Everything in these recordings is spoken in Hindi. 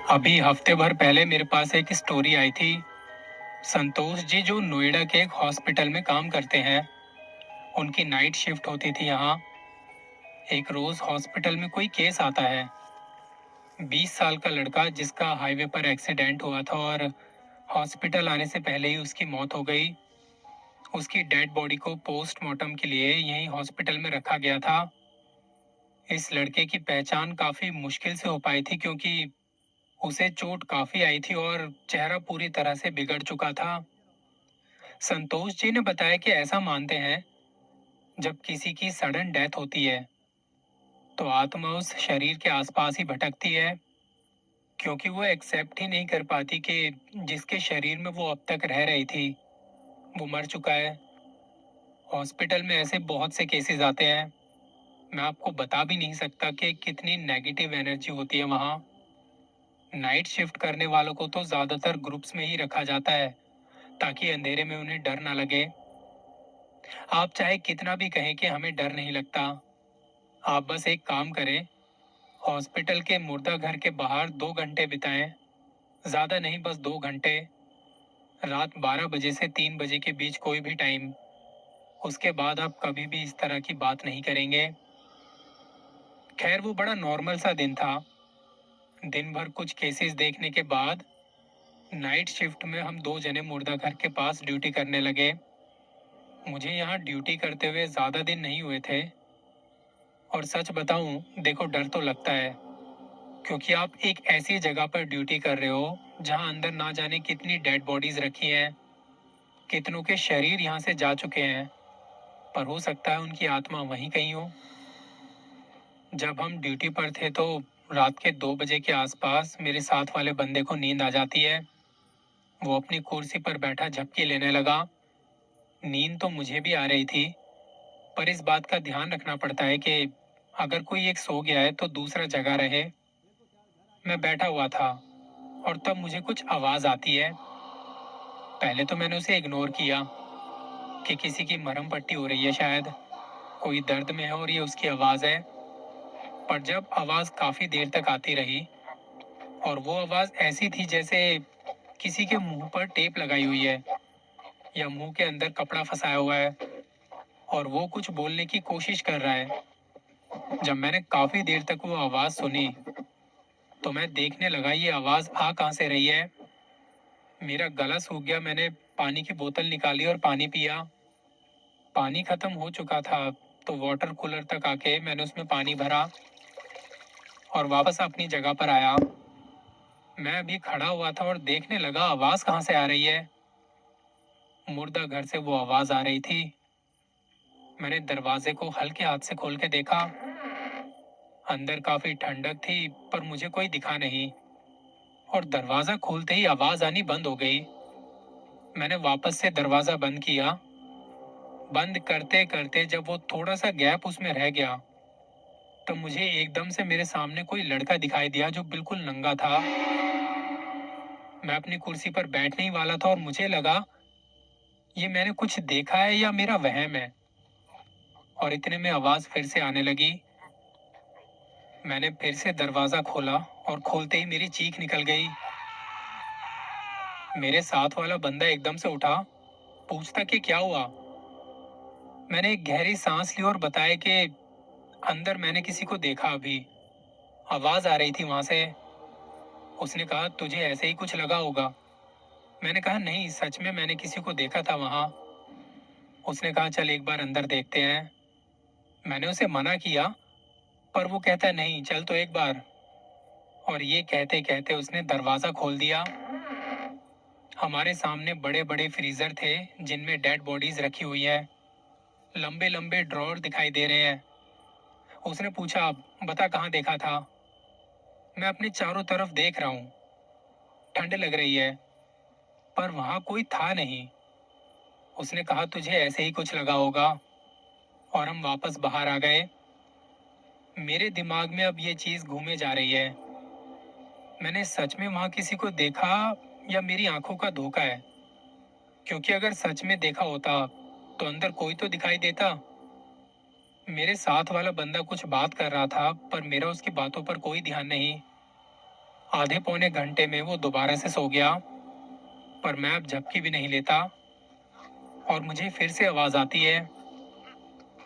अभी हफ्ते भर पहले मेरे पास एक स्टोरी आई थी। संतोष जी जो नोएडा के एक हॉस्पिटल में काम करते हैं, उनकी नाइट शिफ्ट होती थी यहाँ। एक रोज हॉस्पिटल में कोई केस आता है। 20 साल का लड़का जिसका हाईवे पर एक्सीडेंट हुआ था और हॉस्पिटल आने से पहले ही उसकी मौत हो गई। उसकी डेड बॉडी को पोस्टमार्टम के लिए यहीं हॉस्पिटल में रखा गया था। इस लड़के की पहचान काफी मुश्किल से हो पाई थी क्योंकि उसे चोट काफी आई थी और चेहरा पूरी तरह से बिगड़ चुका था। संतोष जी ने बताया कि ऐसा मानते हैं, जब किसी की सडन डेथ होती है तो आत्मा उस शरीर के आसपास ही भटकती है, क्योंकि वो एक्सेप्ट ही नहीं कर पाती कि जिसके शरीर में वो अब तक रह रही थी वो मर चुका है। हॉस्पिटल में ऐसे बहुत से केसेस आते हैं। मैं आपको बता भी नहीं सकता कि कितनी नेगेटिव एनर्जी होती है वहाँ। नाइट शिफ्ट करने वालों को तो ज्यादातर ग्रुप्स में ही रखा जाता है ताकि अंधेरे में उन्हें डर ना लगे। आप चाहे कितना भी कहें कि हमें डर नहीं लगता, आप बस एक काम करें, हॉस्पिटल के मुर्दा घर के बाहर 2 घंटे बिताएं। ज्यादा नहीं, बस 2 घंटे। रात 12 बजे से 3 बजे के बीच कोई भी टाइम। उसके बाद आप कभी भी इस तरह की बात नहीं करेंगे। खैर वो बड़ा नॉर्मल सा दिन था। दिन भर कुछ केसेस देखने के बाद नाइट शिफ्ट में हम 2 जने मुर्दा घर के पास ड्यूटी करने लगे। मुझे यहाँ ड्यूटी करते हुए ज्यादा दिन नहीं हुए थे, और सच बताऊं, देखो डर तो लगता है, क्योंकि आप एक ऐसी जगह पर ड्यूटी कर रहे हो जहां अंदर ना जाने कितनी डेड बॉडीज रखी हैं। कितनों के शरीर यहाँ से जा चुके हैं, पर हो सकता है उनकी आत्मा वहीं कहीं हो। जब हम ड्यूटी पर थे तो रात के 2 बजे के आसपास मेरे साथ वाले बंदे को नींद आ जाती है। वो अपनी कुर्सी पर बैठा झपकी लेने लगा। नींद तो मुझे भी आ रही थी, पर इस बात का ध्यान रखना पड़ता है कि अगर कोई एक सो गया है तो दूसरा जगा रहे। मैं बैठा हुआ था और तब मुझे कुछ आवाज आती है। पहले तो मैंने उसे इग्नोर किया कि किसी की मरहम पट्टी हो रही है, शायद कोई दर्द में है और ये उसकी आवाज है। पर जब आवाज काफी देर तक आती रही, और वो आवाज ऐसी थी जैसे किसी के मुंह पर टेप लगाई हुई है या मुंह के अंदर कपड़ा फंसाया हुआ है और वो कुछ बोलने की कोशिश कर रहा है। जब मैंने काफी देर तक वो आवाज सुनी तो मैं देखने लगा ये आवाज आ कहाँ से रही है। मेरा गला सूख गया। मैंने पानी की बोतल निकाली और पानी पिया। पानी खत्म हो चुका था, तो वाटर कूलर तक आके मैंने उसमें पानी भरा और वापस अपनी जगह पर आया। मैं अभी खड़ा हुआ था और देखने लगा आवाज कहाँ से आ रही है। मुर्दा घर से वो आवाज आ रही थी। मैंने दरवाजे को हल्के हाथ से खोल के देखा। अंदर काफी ठंडक थी, पर मुझे कोई दिखा नहीं, और दरवाजा खोलते ही आवाज आनी बंद हो गई। मैंने वापस से दरवाजा बंद किया। बंद करते करते जब वो थोड़ा सा गैप उसमें रह गया, तो मुझे एकदम से मेरे सामने कोई लड़का दिखाई दिया जो बिल्कुल नंगा था। मैं अपनी कुर्सी पर बैठने ही वाला था और मुझे लगा ये मैंने कुछ देखा है या मेरा वहम है, और इतने में आवाज फिर से आने लगी। मैंने फिर से दरवाजा खोला और खोलते ही मेरी चीख निकल गई। मेरे साथ वाला बंदा एकदम से उठा, पूछता कि क्या हुआ। मैंने एक गहरी सांस ली और बताया कि अंदर मैंने किसी को देखा, अभी आवाज आ रही थी वहां से। उसने कहा तुझे ऐसे ही कुछ लगा होगा। मैंने कहा नहीं, सच में मैंने किसी को देखा था वहां। उसने कहा चल एक बार अंदर देखते हैं। मैंने उसे मना किया, पर वो कहता नहीं, चल तो एक बार। और ये कहते कहते उसने दरवाजा खोल दिया। हमारे सामने बड़े बड़े फ्रीजर थे जिनमें डेड बॉडीज रखी हुई है। लंबे लंबे ड्रॉर दिखाई दे रहे हैं। उसने पूछा बता कहाँ देखा था। मैं अपने चारों तरफ देख रहा हूँ, ठंड लग रही है, पर वहां कोई था नहीं। उसने कहा तुझे ऐसे ही कुछ लगा होगा, और हम वापस बाहर आ गए। मेरे दिमाग में अब ये चीज घूमे जा रही है, मैंने सच में वहां किसी को देखा या मेरी आंखों का धोखा है। क्योंकि अगर सच में देखा होता तो अंदर कोई तो दिखाई देता। मेरे साथ वाला बंदा कुछ बात कर रहा था, पर मेरा उसकी बातों पर कोई ध्यान नहीं। आधे पौने घंटे में वो दोबारा से सो गया, पर मैं अब झपकी भी नहीं लेता और मुझे फिर से आवाज़ आती है।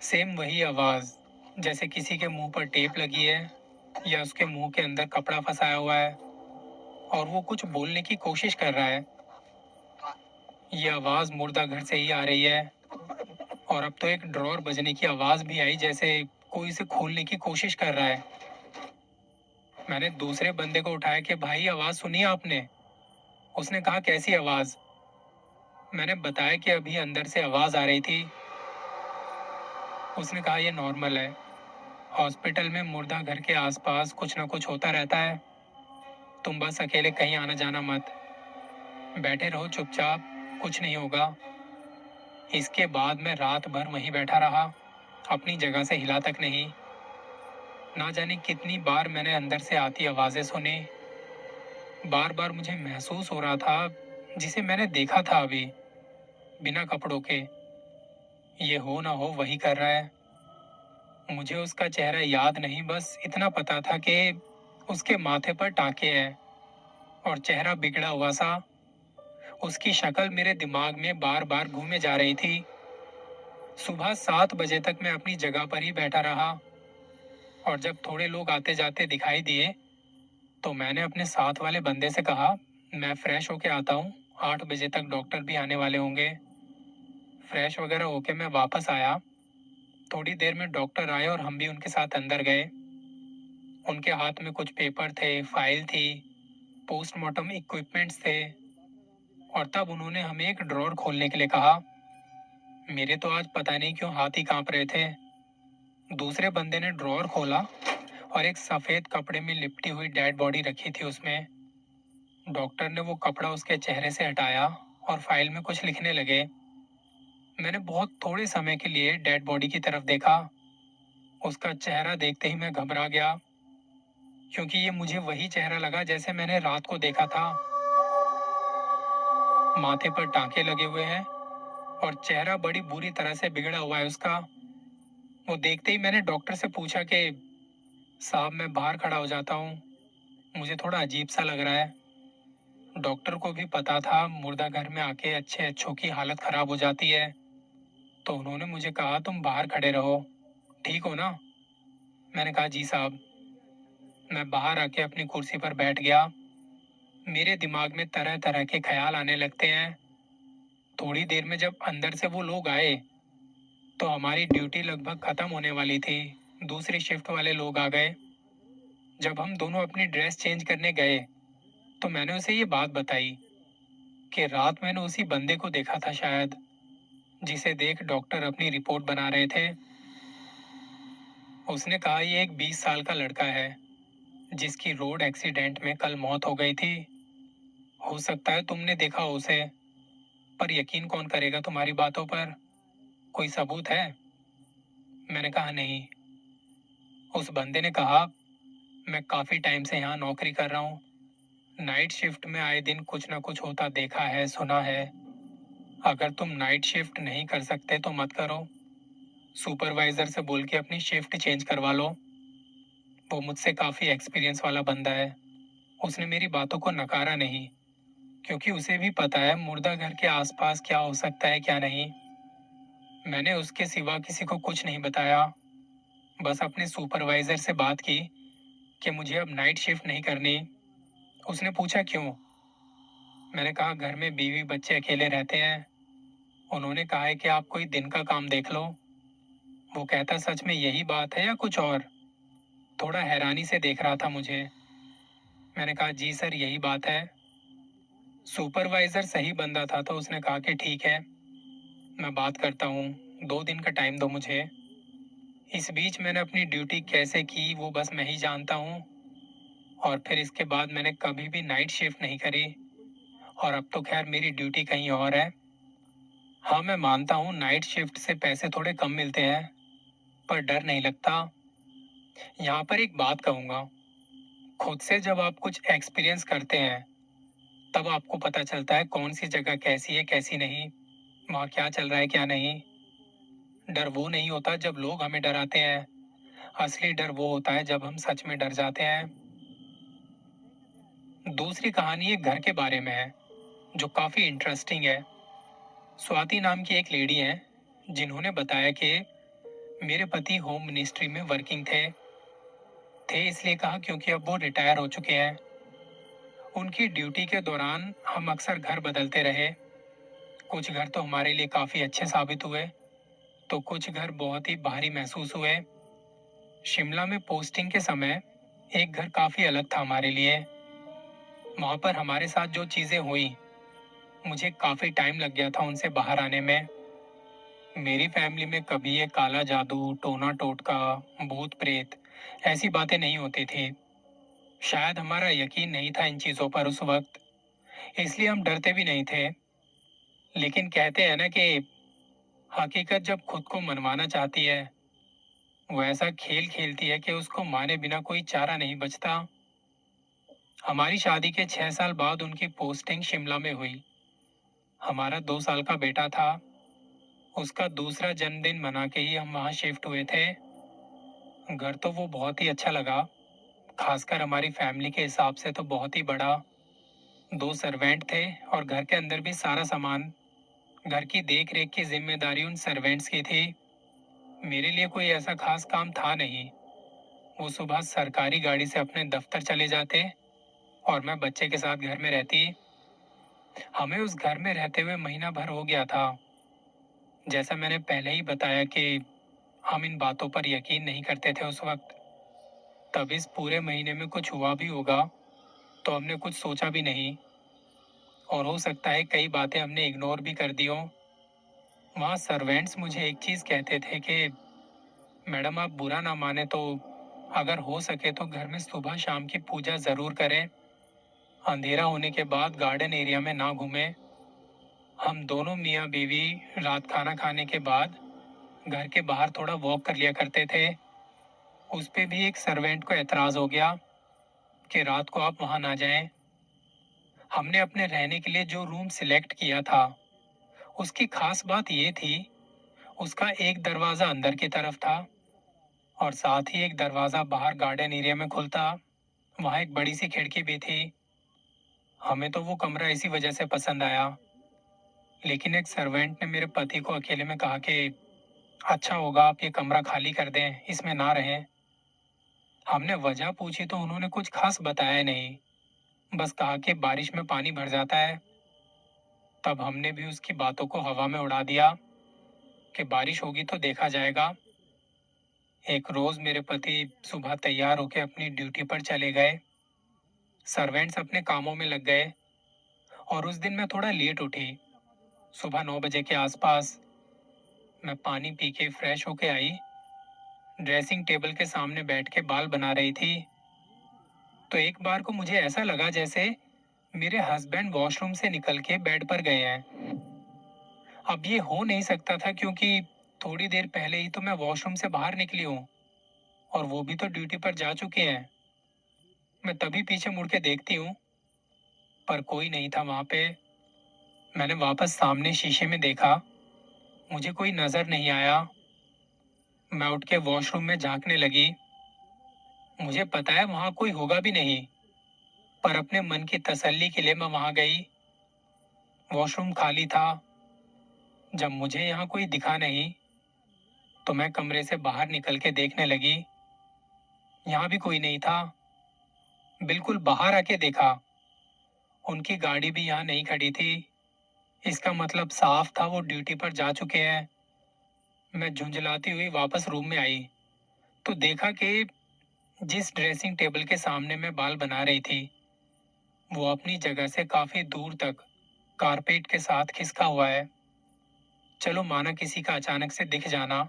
सेम वही आवाज़, जैसे किसी के मुंह पर टेप लगी है या उसके मुंह के अंदर कपड़ा फंसाया हुआ है और वो कुछ बोलने की कोशिश कर रहा है। ये आवाज़ मुर्दा घर से ही आ रही है और अब तो एक ड्रॉर बजने की आवाज़ भी आई, जैसे कोई इसे खोलने की कोशिश कर रहा है। मैंने दूसरे बंदे को उठाया कि भाई आवाज़ सुनी आपने? उसने कहा कैसी आवाज़? मैंने बताया कि अभी अंदर से आवाज़ आ रही थी। उसने कहा ये नॉर्मल है। हॉस्पिटल में मुर्दा घर के आसपास कुछ ना कुछ होता रहता है। तुम बस अकेले कहीं आना जाना मत। बैठे रहो चुपचाप, कुछ नहीं होगा। इसके बाद मैं रात भर वहीं बैठा रहा, अपनी जगह से हिला तक नहीं। ना जाने कितनी बार मैंने अंदर से आती आवाज़ें सुनी। बार बार मुझे महसूस हो रहा था जिसे मैंने देखा था अभी, बिना कपड़ों के। ये हो ना हो वही कर रहा है। मुझे उसका चेहरा याद नहीं, बस इतना पता था कि उसके माथे पर टाके हैं और चेहरा बिगड़ा हुआ सा। उसकी शक्ल मेरे दिमाग में बार बार घूमे जा रही थी। सुबह 7 बजे तक मैं अपनी जगह पर ही बैठा रहा और जब थोड़े लोग आते जाते दिखाई दिए तो मैंने अपने साथ वाले बंदे से कहा, मैं फ्रेश होके आता हूँ, 8 बजे तक डॉक्टर भी आने वाले होंगे। फ्रेश वगैरह होके मैं वापस आया। थोड़ी देर में डॉक्टर आए और हम भी उनके साथ अंदर गए। उनके हाथ में कुछ पेपर थे, फाइल थी, पोस्टमार्टम इक्विपमेंट्स थे और तब उन्होंने हमें एक ड्रॉर खोलने के लिए कहा। मेरे तो आज पता नहीं क्यों हाथ ही कांप रहे थे। दूसरे बंदे ने ड्रॉर खोला और एक सफेद कपड़े में लिपटी हुई डेड बॉडी रखी थी उसमें। डॉक्टर ने वो कपड़ा उसके चेहरे से हटाया और फाइल में कुछ लिखने लगे। मैंने बहुत थोड़े समय के लिए डेड बॉडी की तरफ देखा। उसका चेहरा देखते ही मैं घबरा गया, क्योंकि ये मुझे वही चेहरा लगा जैसे मैंने रात को देखा था। माथे पर टांके लगे हुए हैं और चेहरा बड़ी बुरी तरह से बिगड़ा हुआ है उसका। वो देखते ही मैंने डॉक्टर से पूछा कि साहब मैं बाहर खड़ा हो जाता हूँ, मुझे थोड़ा अजीब सा लग रहा है। डॉक्टर को भी पता था मुर्दा घर में आके अच्छे अच्छों की हालत खराब हो जाती है, तो उन्होंने मुझे कहा तुम बाहर खड़े रहो, ठीक हो ना? मैंने कहा जी साहब। मैं बाहर आके अपनी कुर्सी पर बैठ गया। मेरे दिमाग में तरह तरह के ख्याल आने लगते हैं। थोड़ी देर में जब अंदर से वो लोग आए तो हमारी ड्यूटी लगभग खत्म होने वाली थी। दूसरी शिफ्ट वाले लोग आ गए। जब हम दोनों अपनी ड्रेस चेंज करने गए तो मैंने उसे ये बात बताई कि रात मैंने उसी बंदे को देखा था शायद, जिसे देख डॉक्टर अपनी रिपोर्ट बना रहे थे। उसने कहा ये एक 20 साल का लड़का है जिसकी रोड एक्सीडेंट में कल मौत हो गई थी। हो सकता है तुमने देखा हो उसे, पर यकीन कौन करेगा तुम्हारी बातों पर? कोई सबूत है? मैंने कहा नहीं। उस बंदे ने कहा, मैं काफी टाइम से यहाँ नौकरी कर रहा हूँ। नाइट शिफ्ट में आए दिन कुछ ना कुछ होता देखा है, सुना है। अगर तुम नाइट शिफ्ट नहीं कर सकते तो मत करो। सुपरवाइजर से बोल के अपनी शिफ्ट चेंज करवा लो। वो मुझसे काफी एक्सपीरियंस वाला बंदा है। उसने मेरी बातों को नकारा नहीं, क्योंकि उसे भी पता है मुर्दा घर के आसपास क्या हो सकता है क्या नहीं। मैंने उसके सिवा किसी को कुछ नहीं बताया, बस अपने सुपरवाइजर से बात की कि मुझे अब नाइट शिफ्ट नहीं करनी। उसने पूछा क्यों? मैंने कहा घर में बीवी बच्चे अकेले रहते हैं। उन्होंने कहा है कि आप कोई दिन का काम देख लो। वो कहता सच में यही बात है या कुछ और? थोड़ा हैरानी से देख रहा था मुझे। मैंने कहा जी सर यही बात है। सुपरवाइजर सही बंदा था तो उसने कहा कि ठीक है, मैं बात करता हूँ, 2 दिन का टाइम दो मुझे। इस बीच मैंने अपनी ड्यूटी कैसे की वो बस मैं ही जानता हूँ। और फिर इसके बाद मैंने कभी भी नाइट शिफ्ट नहीं करी और अब तो खैर मेरी ड्यूटी कहीं और है। हाँ मैं मानता हूँ नाइट शिफ्ट से पैसे थोड़े कम मिलते हैं, पर डर नहीं लगता। यहाँ पर एक बात कहूँगा, खुद से जब आप कुछ एक्सपीरियंस करते हैं तब आपको पता चलता है कौन सी जगह कैसी है कैसी नहीं, वहाँ क्या चल रहा है क्या नहीं। डर वो नहीं होता जब लोग हमें डराते हैं, असली डर वो होता है जब हम सच में डर जाते हैं। दूसरी कहानी एक घर के बारे में है जो काफी इंटरेस्टिंग है। स्वाति नाम की एक लेडी है जिन्होंने बताया कि मेरे पति होम मिनिस्ट्री में वर्किंग थे इसलिए कहा क्योंकि अब वो रिटायर हो चुके हैं। उनकी ड्यूटी के दौरान हम अक्सर घर बदलते रहे। कुछ घर तो हमारे लिए काफी अच्छे साबित हुए, तो कुछ घर बहुत ही भारी महसूस हुए। शिमला में पोस्टिंग के समय एक घर काफी अलग था हमारे लिए। वहां पर हमारे साथ जो चीजें हुई, मुझे काफी टाइम लग गया था उनसे बाहर आने में। मेरी फैमिली में कभी ये काला जादू, टोना टोटका, भूत प्रेत ऐसी बातें नहीं होती थी। शायद हमारा यकीन नहीं था इन चीजों पर उस वक्त, इसलिए हम डरते भी नहीं थे। लेकिन कहते हैं ना कि हकीकत जब खुद को मनवाना चाहती है, वो ऐसा खेल खेलती है कि उसको माने बिना कोई चारा नहीं बचता। हमारी शादी के 6 साल बाद उनकी पोस्टिंग शिमला में हुई। हमारा 2 साल का बेटा था। उसका दूसरा जन्मदिन मना के ही हम वहाँ शिफ्ट हुए थे। घर तो वो बहुत ही अच्छा लगा, खासकर हमारी फैमिली के हिसाब से तो बहुत ही बड़ा। 2 सर्वेंट थे और घर के अंदर भी सारा सामान। घर की देख रेख की जिम्मेदारी उन सर्वेंट्स की थी। मेरे लिए कोई ऐसा खास काम था नहीं। वो सुबह सरकारी गाड़ी से अपने दफ्तर चले जाते और मैं बच्चे के साथ घर में रहती। हमें उस घर में रहते हुए महीना भर हो गया था। जैसा मैंने पहले ही बताया कि हम इन बातों पर यकीन नहीं करते थे उस वक्त। तब इस पूरे महीने में कुछ हुआ भी होगा तो हमने कुछ सोचा भी नहीं, और हो सकता है कई बातें हमने इग्नोर भी कर दी हों। वहाँ सर्वेंट्स मुझे एक चीज़ कहते थे कि मैडम आप बुरा ना माने तो अगर हो सके तो घर में सुबह शाम की पूजा ज़रूर करें। अंधेरा होने के बाद गार्डन एरिया में ना घूमें। हम दोनों मियाँ बीवी रात खाना खाने के बाद घर के बाहर थोड़ा वॉक कर लिया करते थे। उस पे भी एक सर्वेंट को एतराज़ हो गया कि रात को आप वहाँ ना जाएं। हमने अपने रहने के लिए जो रूम सिलेक्ट किया था, उसकी खास बात ये थी, उसका एक दरवाज़ा अंदर की तरफ था और साथ ही एक दरवाज़ा बाहर गार्डन एरिया में खुलता। वहाँ एक बड़ी सी खिड़की भी थी। हमें तो वो कमरा इसी वजह से पसंद आया। लेकिन एक सर्वेंट ने मेरे पति को अकेले में कहा कि अच्छा होगा आप ये कमरा खाली कर दें, इसमें ना रहें। हमने वजह पूछी तो उन्होंने कुछ खास बताया नहीं, बस कहा कि बारिश में पानी भर जाता है। तब हमने भी उसकी बातों को हवा में उड़ा दिया कि बारिश होगी तो देखा जाएगा। एक रोज मेरे पति सुबह तैयार होकर अपनी ड्यूटी पर चले गए। सर्वेंट्स अपने कामों में लग गए और उस दिन मैं थोड़ा लेट उठी। सुबह 9 बजे के आसपास मैं पानी पी के फ्रेश होके आई। ड्रेसिंग टेबल के सामने बैठ के बाल बना रही थी, तो एक बार को मुझे ऐसा लगा जैसे मेरे हस्बैंड वॉशरूम से निकल के बेड पर गए हैं। अब ये हो नहीं सकता था क्योंकि थोड़ी देर पहले ही तो मैं वॉशरूम से बाहर निकली हूँ और वो भी तो ड्यूटी पर जा चुके हैं। मैं तभी पीछे मुड़ के देखती हूँ, पर कोई नहीं था वहां पे। मैंने वापस सामने शीशे में देखा, मुझे कोई नजर नहीं आया। मैं उठ के वॉशरूम में झांकने लगी। मुझे पता है वहां कोई होगा भी नहीं, पर अपने मन की तसल्ली के लिए मैं वहां गई। वॉशरूम खाली था। जब मुझे यहाँ कोई दिखा नहीं तो मैं कमरे से बाहर निकल के देखने लगी। यहाँ भी कोई नहीं था। बिल्कुल बाहर आके देखा, उनकी गाड़ी भी यहाँ नहीं खड़ी थी। इसका मतलब साफ था वो ड्यूटी पर जा चुके हैं। मैं झुंझलाती हुई वापस रूम में आई तो देखा कि जिस ड्रेसिंग टेबल के सामने मैं बाल बना रही थी, वो अपनी जगह से काफी दूर तक कारपेट के साथ खिसका हुआ है। चलो माना किसी का अचानक से दिख जाना,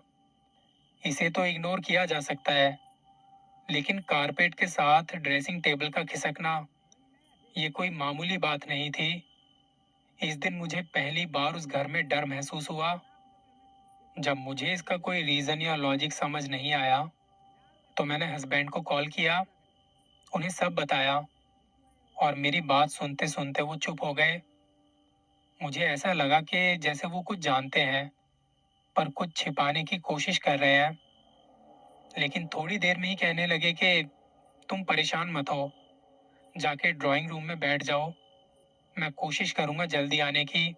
इसे तो इग्नोर किया जा सकता है, लेकिन कारपेट के साथ ड्रेसिंग टेबल का खिसकना, ये कोई मामूली बात नहीं थी। इस दिन मुझे पहली बार उस घर में डर महसूस हुआ। जब मुझे इसका कोई रीजन या लॉजिक समझ नहीं आया तो मैंने हस्बैंड को कॉल किया, उन्हें सब बताया और मेरी बात सुनते सुनते वो चुप हो गए। मुझे ऐसा लगा कि जैसे वो कुछ जानते हैं पर कुछ छिपाने की कोशिश कर रहे हैं। लेकिन थोड़ी देर में ही कहने लगे कि तुम परेशान मत हो, जाके ड्राइंग रूम में बैठ जाओ, मैं कोशिश करूंगा जल्दी आने की।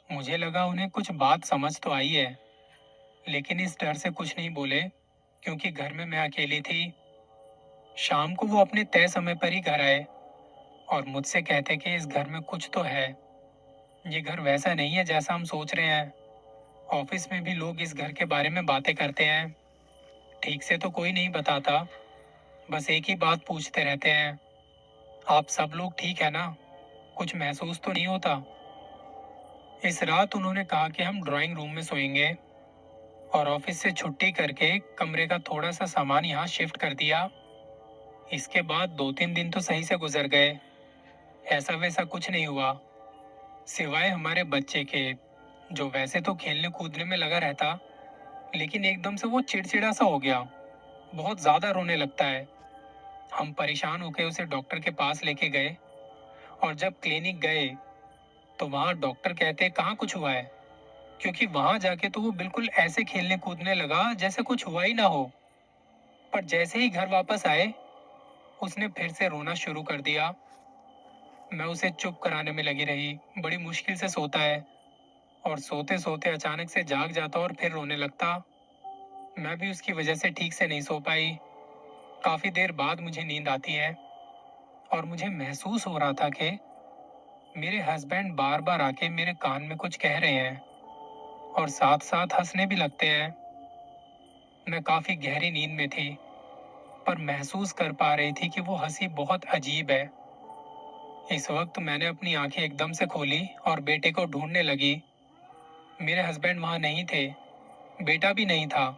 मुझे लगा उन्हें कुछ बात समझ तो आई है, लेकिन इस डर से कुछ नहीं बोले क्योंकि घर में मैं अकेली थी। शाम को वो अपने तय समय पर ही घर आए और मुझसे कहते कि इस घर में कुछ तो है। ये घर वैसा नहीं है जैसा हम सोच रहे हैं। ऑफिस में भी लोग इस घर के बारे में बातें करते हैं। ठीक से तो कोई नहीं बताता, बस एक ही बात पूछते रहते हैं, आप सब लोग ठीक है ना? कुछ महसूस तो नहीं होता? इस रात उन्होंने कहा कि हम ड्राइंग रूम में सोएंगे और ऑफिस से छुट्टी करके कमरे का थोड़ा सा सामान यहाँ शिफ्ट कर दिया। इसके बाद 2-3 दिन तो सही से गुजर गए। ऐसा वैसा कुछ नहीं हुआ, सिवाय हमारे बच्चे के, जो वैसे तो खेलने कूदने में लगा रहता, लेकिन एकदम से वो चिड़चिड़ा सा हो गया, बहुत ज्यादा रोने लगता है। हम परेशान होकर उसे डॉक्टर के पास लेके गए और जब क्लिनिक गए तो वहाँ डॉक्टर कहते कहाँ कुछ हुआ है, क्योंकि वहां जाके तो वो बिल्कुल ऐसे खेलने कूदने लगा जैसे कुछ हुआ ही ना हो। पर जैसे ही घर वापस आए उसने फिर से रोना शुरू कर दिया। मैं उसे चुप कराने में लगी रही, बड़ी मुश्किल से सोता है और सोते सोते अचानक से जाग जाता और फिर रोने लगता। मैं भी उसकी वजह से ठीक से नहीं सो पाई। काफी देर बाद मुझे नींद आती है और मुझे महसूस हो रहा था कि मेरे हस्बैंड बार बार आके मेरे कान में कुछ कह रहे हैं और साथ साथ हंसने भी लगते हैं। मैं काफी गहरी नींद में थी, पर महसूस कर पा रही थी कि वो हंसी बहुत अजीब है। इस वक्त मैंने अपनी आंखें एकदम से खोली और बेटे को ढूंढने लगी। मेरे हस्बैंड वहां नहीं थे, बेटा भी नहीं था।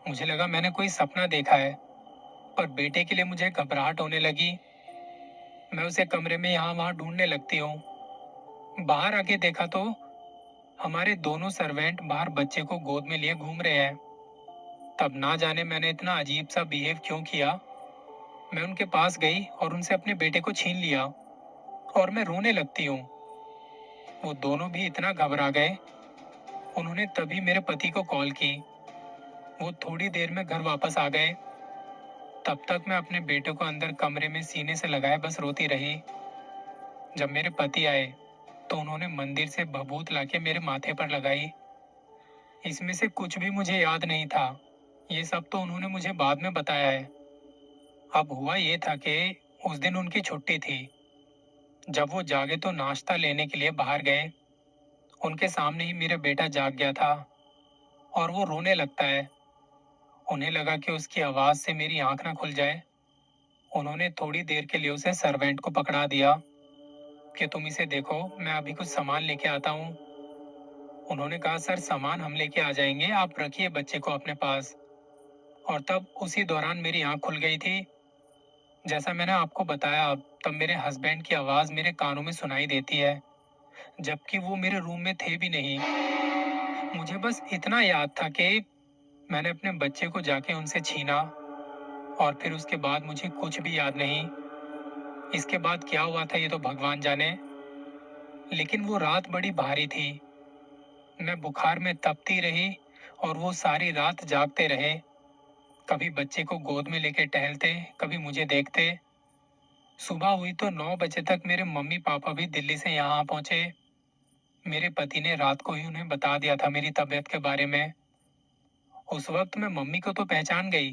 मुझे लगा मैंने कोई सपना देखा है, पर बेटे के लिए मुझे घबराहट होने लगी। मैं उसे कमरे में यहाँ वहां ढूंढने लगती हूँ। बाहर आके देखा तो हमारे दोनों सर्वेंट बाहर बच्चे को गोद में लिए घूम रहे हैं। तब ना जाने मैंने इतना अजीब सा बिहेव क्यों किया। मैं उनके पास गई और उनसे अपने बेटे को छीन लिया और मैं रोने लगती हूँ। वो दोनों भी इतना घबरा गए। उन्होंने तभी मेरे पति को कॉल की। वो थोड़ी देर में घर वापस आ गए। तब तक मैं अपने बेटे को अंदर कमरे में सीने से लगाए बस रोती रही। जब मेरे पति आए तो उन्होंने मंदिर से भभूत लाके मेरे माथे पर लगाई। इसमें से कुछ भी मुझे याद नहीं था, ये सब तो उन्होंने मुझे बाद में बताया है। अब हुआ ये था कि उस दिन उनकी छुट्टी थी। जब वो जागे तो नाश्ता लेने के लिए बाहर गए। उनके सामने ही मेरा बेटा जाग गया था और वो रोने लगता है। उन्हें लगा कि उसकी आवाज से मेरी आंख ना खुल जाए। उन्होंने थोड़ी देर के लिए उसे सर्वेंट को पकड़ा दिया कि तुम इसे देखो, मैं अभी कुछ सामान लेके आता हूँ। उन्होंने कहा सर सामान हम लेके आ जाएंगे, आप रखिए बच्चे को अपने पास। और तब उसी दौरान मेरी आंख खुल गई थी। जैसा मैंने आपको बताया, तब मेरे हस्बैंड की आवाज मेरे कानों में सुनाई देती है, जबकि वो मेरे रूम में थे भी नहीं। मुझे बस इतना याद था कि मैंने अपने बच्चे को जाके उनसे छीना और फिर उसके बाद मुझे कुछ भी याद नहीं। इसके बाद क्या हुआ था ये तो भगवान जाने। लेकिन वो रात बड़ी भारी थी। मैं बुखार में तपती रही और वो सारी रात जागते रहे। कभी बच्चे को गोद में लेके टहलते, कभी मुझे देखते। सुबह हुई तो 9 बजे तक मेरे मम्मी पापा भी दिल्ली से यहाँ पहुंचे। मेरे पति ने रात को ही उन्हें बता दिया था मेरी तबीयत के बारे में। उस वक्त मैं मम्मी को तो पहचान गई,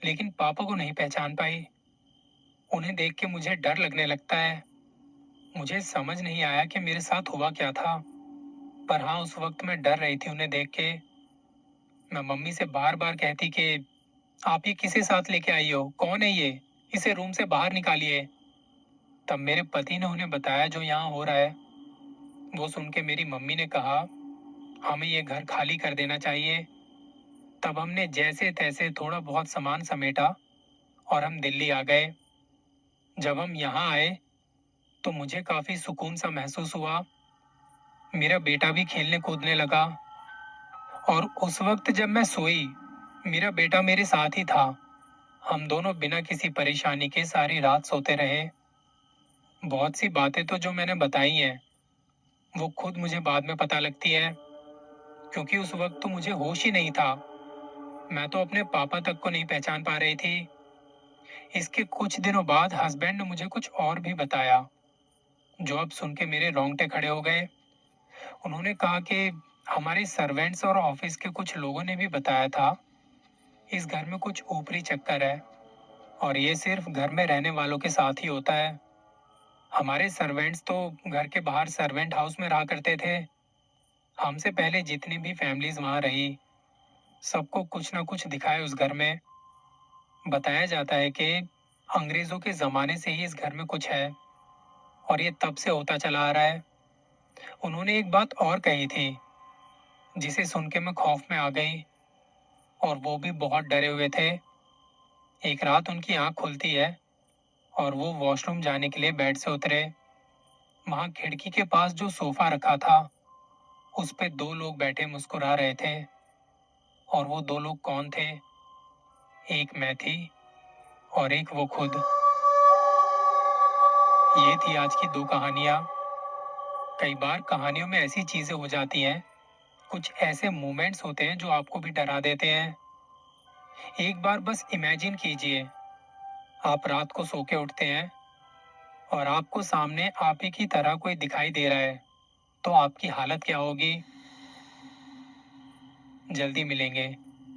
लेकिन पापा को नहीं पहचान पाई। उन्हें देख के मुझे डर लगने लगता है। मुझे समझ नहीं आया कि मेरे साथ हुआ क्या था, पर हाँ उस वक्त मैं डर रही थी उन्हें देख के। मैं मम्मी से बार बार कहती कि आप ये किसे साथ लेके आई हो, कौन है ये, इसे रूम से बाहर निकालिए। तब मेरे पति ने उन्हें बताया जो यहाँ हो रहा है। वो सुन के मेरी मम्मी ने कहा हमें ये घर खाली कर देना चाहिए। तब हमने जैसे तैसे थोड़ा बहुत सामान समेटा और हम दिल्ली आ गए। जब हम यहाँ आए तो मुझे काफी सुकून सा महसूस हुआ। मेरा बेटा भी खेलने कूदने लगा और उस वक्त जब मैं सोई मेरा बेटा मेरे साथ ही था। हम दोनों बिना किसी परेशानी के सारी रात सोते रहे। बहुत सी बातें तो जो मैंने बताई हैं वो खुद मुझे बाद में पता लगती है, क्योंकि उस वक्त तो मुझे होश ही नहीं था। मैं तो अपने पापा तक को नहीं पहचान पा रही थी। इसके कुछ दिनों बाद हस्बैंड ने मुझे कुछ और भी बताया, जो अब सुन के मेरे रोंगटे खड़े हो गए। उन्होंने कहा कि हमारे सर्वेंट्स और ऑफिस के कुछ लोगों ने भी बताया था, इस घर में कुछ ऊपरी चक्कर है और ये सिर्फ घर में रहने वालों के साथ ही होता है। हमारे सर्वेंट्स तो घर के बाहर सर्वेंट हाउस में रहा करते थे। हमसे पहले जितनी भी फैमिलीज वहां रही, सबको कुछ ना कुछ दिखाए उस घर में। बताया जाता है कि अंग्रेजों के जमाने से ही इस घर में कुछ है और ये तब से होता चला आ रहा है। उन्होंने एक बात और कही थी, जिसे सुन के मैं खौफ में आ गई और वो भी बहुत डरे हुए थे। एक रात उनकी आंख खुलती है और वो वॉशरूम जाने के लिए बेड से उतरे। वहां खिड़की के पास जो सोफा रखा था, उस पे दो लोग बैठे मुस्कुरा रहे थे। और वो दो लोग कौन थे? एक मैं थी और एक वो खुद। ये थी आज की दो कहानियां। कई बार कहानियों में ऐसी चीजें हो जाती हैं, कुछ ऐसे मोमेंट्स होते हैं जो आपको भी डरा देते हैं। एक बार बस इमेजिन कीजिए, आप रात को सो के उठते हैं और आपको सामने आप ही की तरह कोई दिखाई दे रहा है, तो आपकी हालत क्या होगी? जल्दी मिलेंगे।